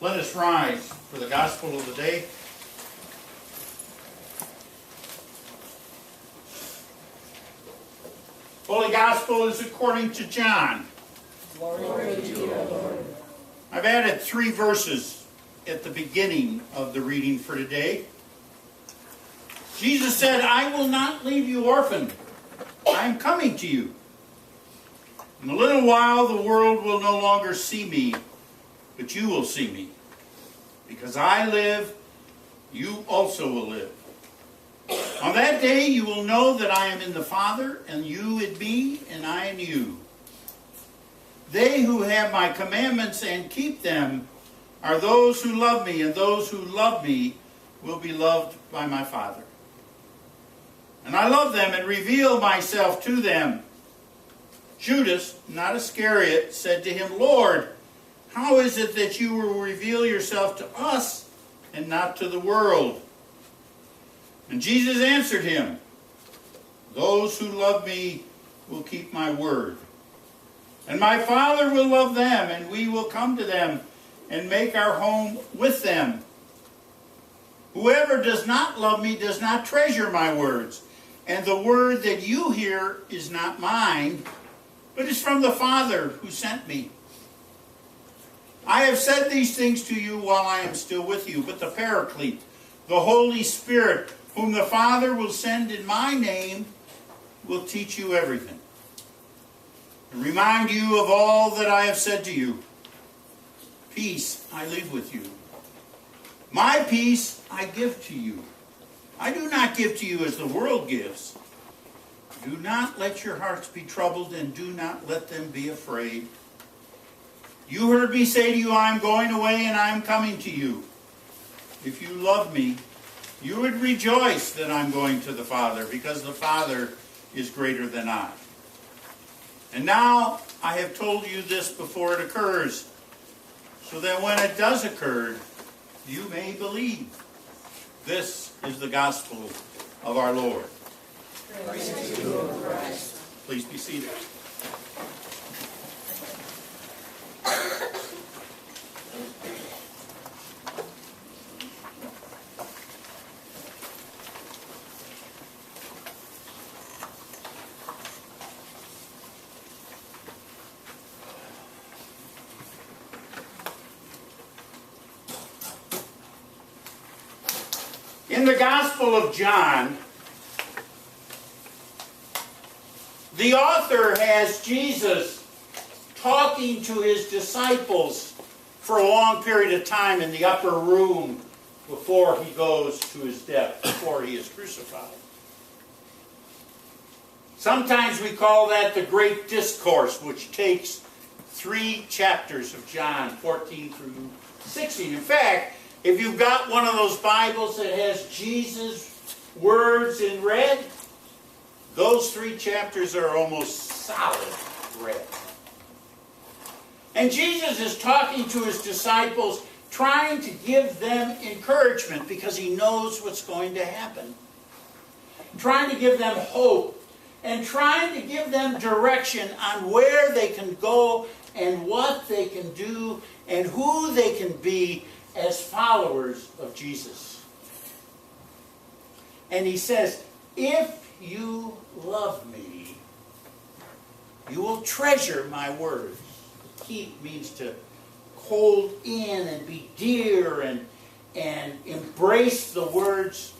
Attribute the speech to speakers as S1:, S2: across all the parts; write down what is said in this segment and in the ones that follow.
S1: Let us rise for the gospel of the day. Holy Gospel is according to John.
S2: Glory to you, Lord.
S1: I've added 3 verses at the beginning of the reading for today. Jesus said, "I will not leave you orphaned. I am coming to you. In a little while the world will no longer see me, but you will see me. Because I live, you also will live. On that day you will know that I am in the Father, and you in me, and I in you. They who have my commandments and keep them are those who love me, and those who love me will be loved by my Father. And I love them and reveal myself to them." Judas, not Iscariot, said to him, "Lord, how is it that you will reveal yourself to us and not to the world?" And Jesus answered him, "Those who love me will keep my word. And my Father will love them, and we will come to them and make our home with them. Whoever does not love me does not treasure my words. And the word that you hear is not mine, but is from the Father who sent me. I have said these things to you while I am still with you, but the Paraclete, the Holy Spirit, whom the Father will send in my name, will teach you everything, and remind you of all that I have said to you. Peace I leave with you. My peace I give to you. I do not give to you as the world gives. Do not let your hearts be troubled, and do not let them be afraid. You heard me say to you, I am going away and I am coming to you. If you love me, you would rejoice that I am going to the Father, because the Father is greater than I. And now I have told you this before it occurs, so that when it does occur, you may believe. This is the gospel of our Lord.
S2: Praise to you, O Christ.
S1: Please be seated. In the Gospel of John, the author has Jesus talking to his disciples for a long period of time in the upper room before he goes to his death, before he is crucified. Sometimes we call that the Great Discourse, which takes 3 chapters of John, 14 through 16. In fact, if you've got one of those Bibles that has Jesus' words in red, those 3 chapters are almost solid red. And Jesus is talking to his disciples, trying to give them encouragement because he knows what's going to happen. Trying to give them hope, and trying to give them direction on where they can go and what they can do and who they can be as followers of Jesus. And he says, if you love me, you will treasure my words. Keep means to hold in and be dear and embrace the words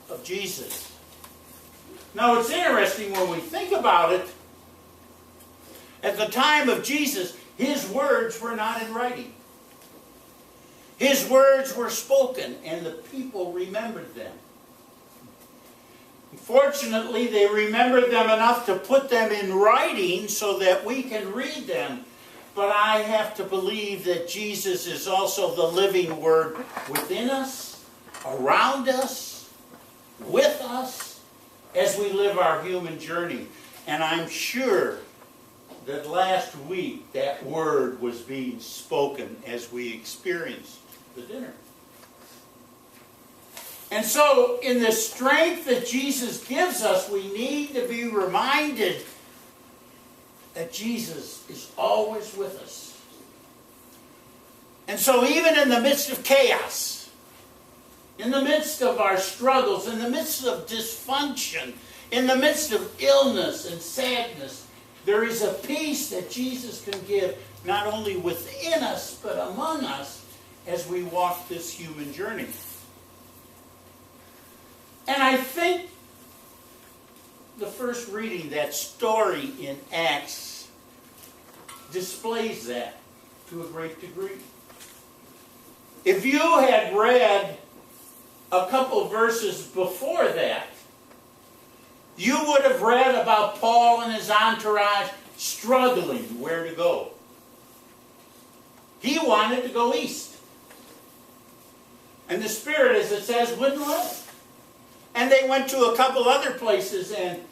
S1: of Jesus. Now it's interesting when we think about it. At the time of Jesus, his words were not in writing. His words were spoken, and the people remembered them. Fortunately, they remembered them enough to put them in writing so that we can read them. But I have to believe that Jesus is also the living Word within us, around us, with us, as we live our human journey. And I'm sure that last week that Word was being spoken as we experienced the dinner. And so, in the strength that Jesus gives us, we need to be reminded that Jesus is always with us. And so even in the midst of chaos, in the midst of our struggles, in the midst of dysfunction, in the midst of illness and sadness, there is a peace that Jesus can give, not only within us, but among us as we walk this human journey. And I think the first reading, that story in Acts, displays that to a great degree. If you had read a couple verses before that, you would have read about Paul and his entourage struggling where to go. He wanted to go east. And the Spirit, as it says, wouldn't let him. And they went to a couple other places and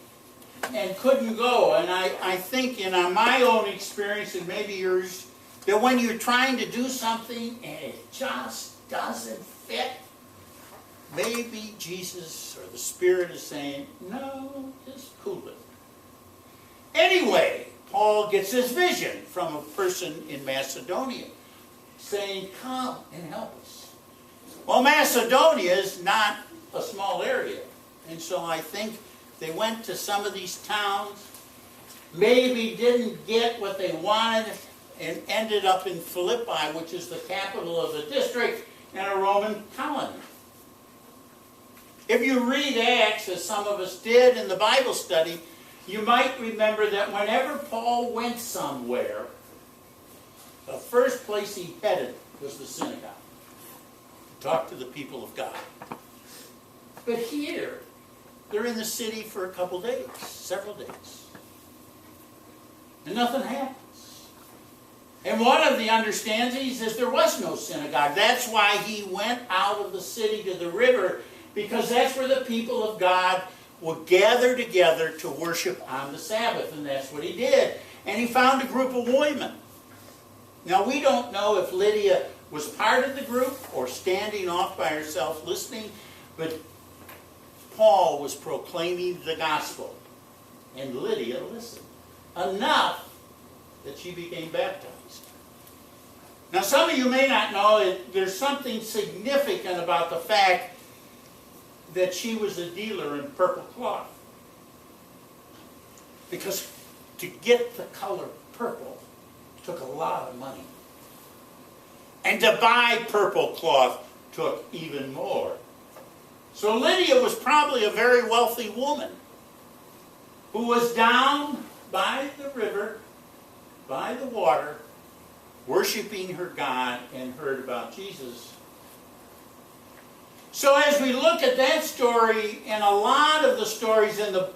S1: couldn't go. And I think in my own experience, and maybe yours, that when you're trying to do something and it just doesn't fit, maybe Jesus or the Spirit is saying, no, just cool it. Anyway, Paul gets his vision from a person in Macedonia saying, come and help us. Well, Macedonia is not a small area. And so I think they went to some of these towns, maybe didn't get what they wanted, and ended up in Philippi, which is the capital of the district and a Roman colony. If you read Acts, as some of us did in the Bible study, you might remember that whenever Paul went somewhere, the first place he headed was the synagogue. Talk to the people of God. But here, they're in the city for a couple days, several days. And nothing happens. And one of the understandings is there was no synagogue. That's why he went out of the city to the river, because that's where the people of God would gather together to worship on the Sabbath. And that's what he did. And he found a group of women. Now, we don't know if Lydia was part of the group or standing off by herself listening, but Paul was proclaiming the gospel. And Lydia listened. Enough that she became baptized. Now, some of you may not know that there's something significant about the fact that she was a dealer in purple cloth. Because to get the color purple took a lot of money. And to buy purple cloth took even more. So Lydia was probably a very wealthy woman who was down by the river, by the water, worshiping her God, and heard about Jesus. So as we look at that story and a lot of the stories in the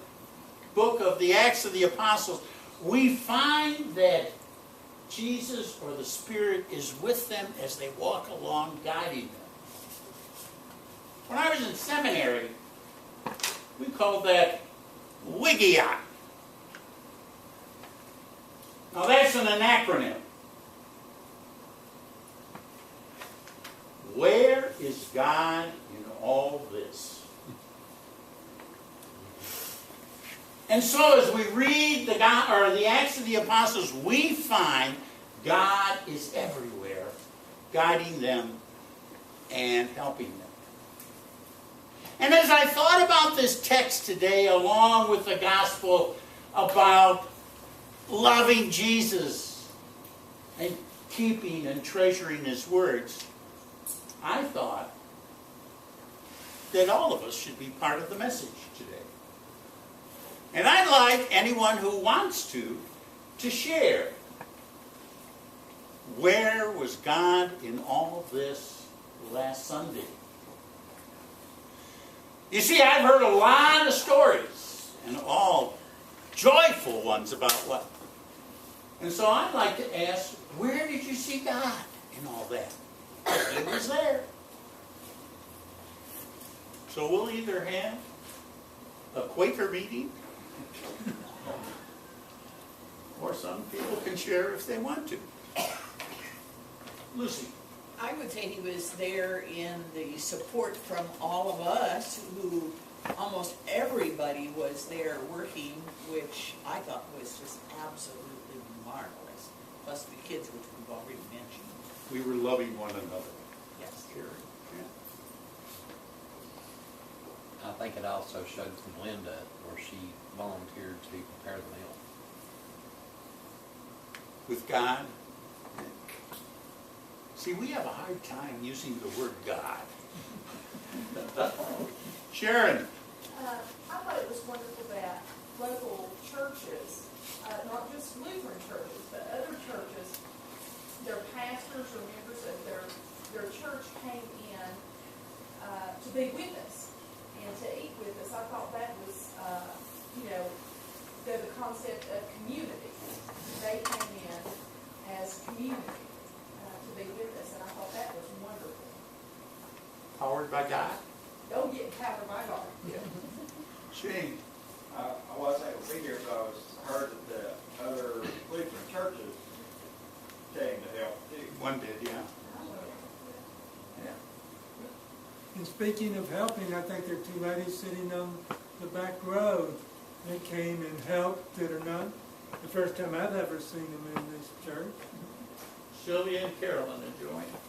S1: book of the Acts of the Apostles, we find that Jesus or the Spirit is with them as they walk along, guiding them. When I was in seminary, we called that W.I.G.I.A.T. Now that's an acronym. Where is God in all this? And so as we read the Acts of the Apostles, we find God is everywhere, guiding them and helping them. And as I thought about this text today, along with the gospel about loving Jesus and keeping and treasuring his words, I thought that all of us should be part of the message today. And I'd like anyone who wants to share. Where was God in all this last Sunday? You see, I've heard a lot of stories, and all joyful ones about what. And so I'd like to ask, where did you see God in all that? He was there. So we'll either have a Quaker meeting, or some people can share if they want to. Lucy.
S2: I would say he was there in the support from all of us, who almost everybody was there working, which I thought was just absolutely marvelous. Plus the kids, which we've already mentioned.
S1: we were loving one another.
S2: Yes.
S1: Carrie, yeah.
S3: I think it also showed from Linda where she volunteered to prepare the meal.
S1: With God. See, we have a hard time using the word God. Sharon.
S4: I thought it was wonderful that local churches, not just Lutheran churches, but other churches, their pastors or members of their church came in to be with us and to eat with us. I thought that was, the concept of community. They came in as community to be with us, and I thought that was wonderful.
S1: Powered by God.
S4: Go get powered by God.
S1: Yeah. Shane.
S5: I wasn't able to be here, but I heard that the other Lutheran churches came to help too.
S1: One did, yeah. Yeah.
S6: And speaking of helping, I think there are two ladies sitting on the back row that came and helped that are not the first time I've ever seen them in this church.
S1: Sylvia and Carolyn enjoying it.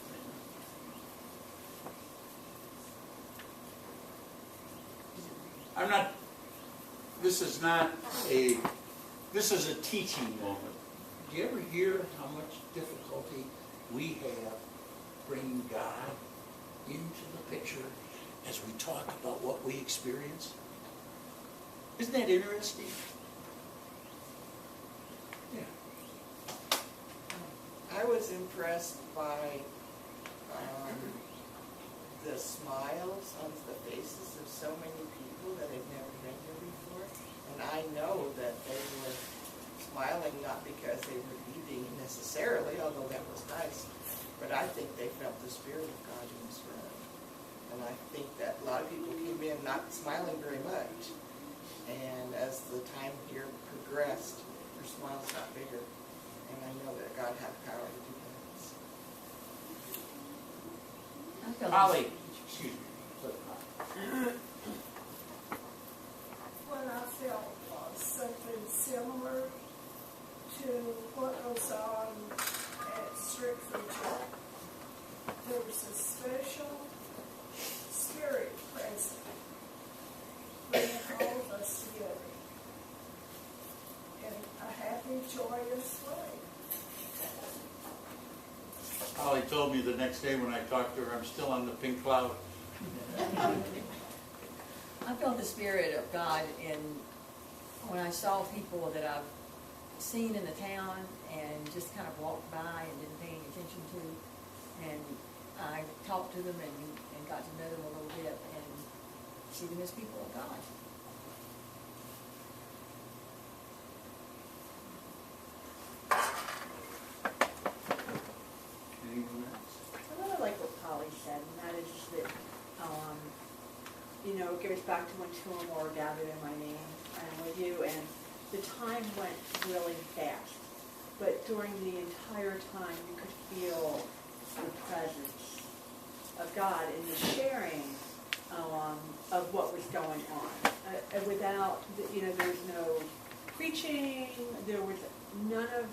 S1: I'm not, this is a teaching moment. Do you ever hear how much difficulty we have bringing God into the picture as we talk about what we experience? Isn't that interesting? Yeah.
S2: I was impressed by the smiles on the faces of so many people that had never been here before. And I know that they were smiling not because they were eating necessarily, although that was nice, but I think they felt the Spirit of God in this room. And I think that a lot of people came in not smiling very much. And as the time here progressed, their smiles got bigger. And I know that God had power to do that.
S1: Holly, excuse me.
S7: What I felt was something similar to what goes on at Strickford Church. There was a special spirit present, bringing all of us together in a happy, joyous way.
S1: Holly told me the next day when I talked to her, I'm still on the pink cloud.
S8: I felt the Spirit of God when I saw people that I've seen in the town and just kind of walked by and didn't pay any attention to. And I talked to them and got to know them a little bit and see them as people of God.
S1: Anyone else?
S9: I really like what Polly said, and that is that, it goes back to when two or more are gathered in my name, I am with you, and the time went really fast. But during the entire time, you could feel the presence of God in the sharing of what was going on. Without, there was no preaching, there was none of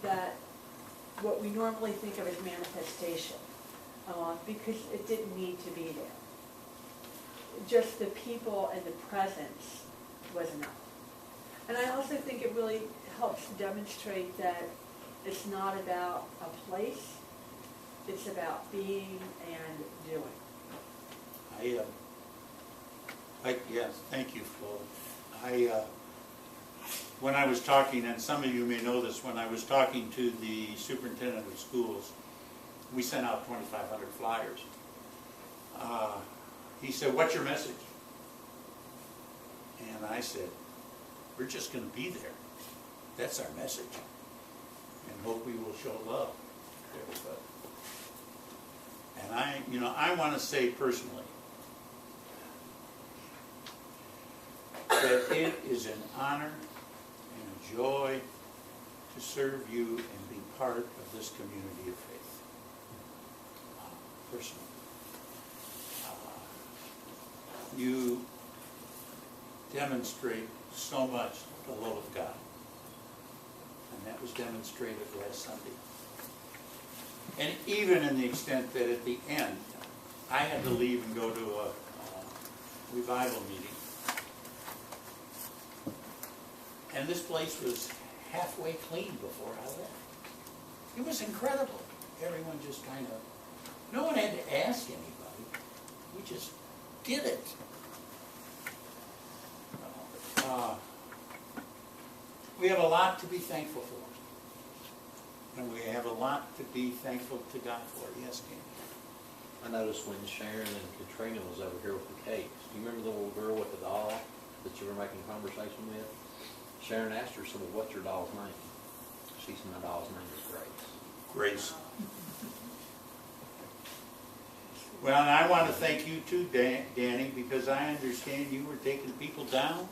S9: that, what we normally think of as manifestation, because it didn't need to be there. Just the people and the presence was enough. And I also think it really helps demonstrate that it's not about a place, it's about being and doing.
S1: Yes, thank you, Flo. When I was talking, and some of you may know this, when I was talking to the superintendent of schools, we sent out 2,500 flyers. He said, "What's your message?" And I said, "We're just going to be there. That's our message. And hope we will show love to everybody." And I want to say personally that it is an honor and a joy to serve you and be part of this community of faith. Personally. You demonstrate so much the love of God. And that was demonstrated last Sunday. And even in the extent that at the end, I had to leave and go to a revival meeting. And this place was halfway clean before I left. It was incredible. Everyone just kind of, no one had to ask anybody. We just did it. We have a lot to be thankful for. And we have a lot to be thankful to God for. Yes, Dan?
S3: I noticed when Sharon and Katrina was over here with the cakes, do you remember the little girl with the doll that you were making conversation with? Sharon asked her, so what's your doll's name? She said, my doll's name is Grace.
S1: Grace. Well, and I want to thank you too, Danny, because I understand you were taking people down,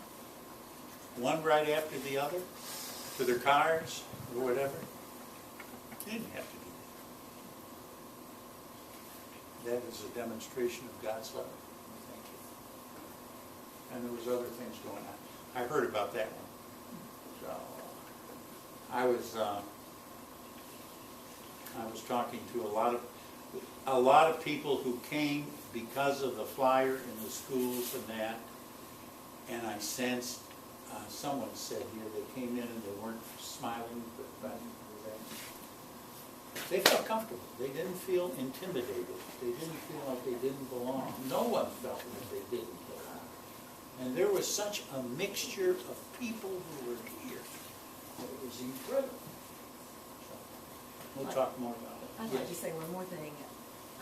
S1: one right after the other, to their cars or whatever. You didn't have to do that. That is a demonstration of God's love. Thank you. And there was other things going on. I heard about that one. So I was talking to a lot of people who came because of the flyer in the schools and that, and I sensed someone said here they came in and they weren't smiling, but they felt comfortable. They didn't feel intimidated. They didn't feel like they didn't belong. No one felt that they didn't belong. And there was such a mixture of people who were here. It was incredible. So, we'll talk more about it.
S8: I'd like to say one more thing.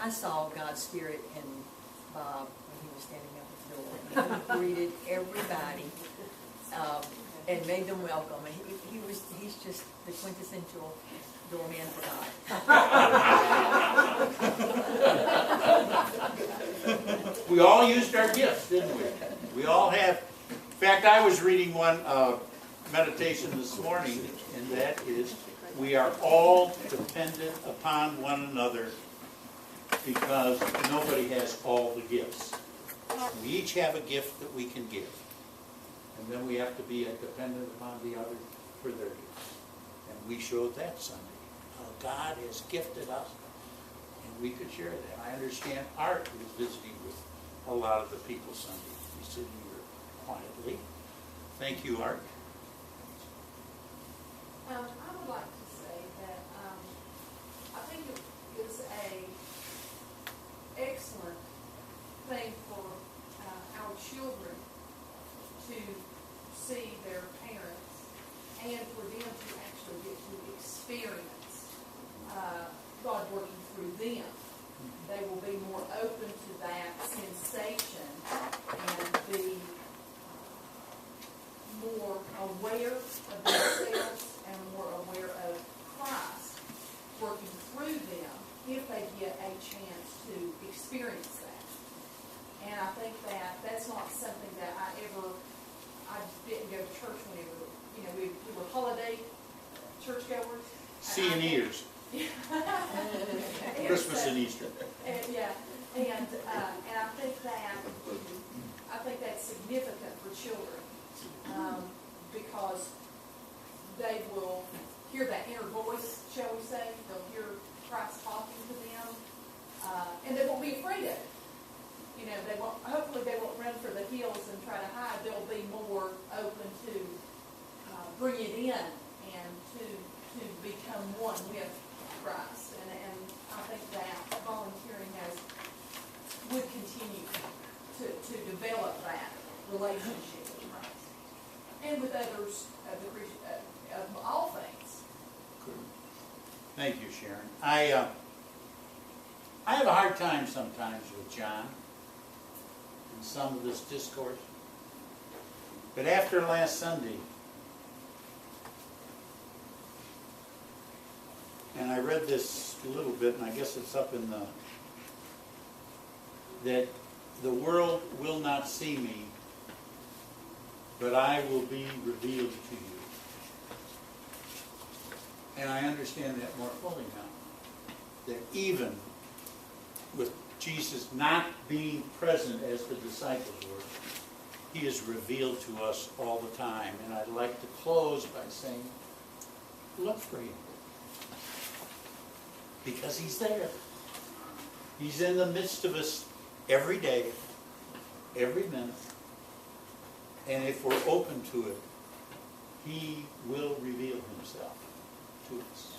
S8: I saw God's Spirit in Bob when he was standing up at the door. He greeted everybody and made them welcome. And he's just the quintessential doorman for God.
S1: We all used our gifts, didn't we? We all have. In fact, I was reading one meditation this morning, and that is, we are all dependent upon one another because nobody has all the gifts. We each have a gift that we can give. And then we have to be dependent upon the other for their gifts. And we showed that Sunday. God has gifted us, and we could share that. I understand Art was visiting with a lot of the people Sunday. He's sitting here quietly. Thank you, Art.
S4: I would like to say that I think it is a excellent thing for our children to see their parents and for them to actually get to experience God working through them. They will be more open to that sensation and be more aware of themselves and more aware of Christ working through them if they get a chance to experience that. And I think that that's not something that I didn't go to church whenever, we were holiday churchgoers.
S1: C&Eers. Christmas and Easter.
S4: And I think that's significant for children because they will hear that inner voice, shall we say? They'll hear Christ talking to them, and they won't be afraid of it. Hopefully they won't run for the hills and try to hide. They'll be more open to bring it in and to become one with Christ. And I think that volunteering would continue to develop that relationship with Christ and with others of all things.
S1: Thank you, Sharon. I have a hard time sometimes with John and some of this discourse. But after last Sunday, and I read this a little bit, and I guess it's up in that the world will not see me, but I will be revealed to you. And I understand that more fully now. That even with Jesus not being present as the disciples were, He is revealed to us all the time. And I'd like to close by saying, look for Him. Because He's there. He's in the midst of us every day, every minute. And if we're open to it, He will reveal Himself to us.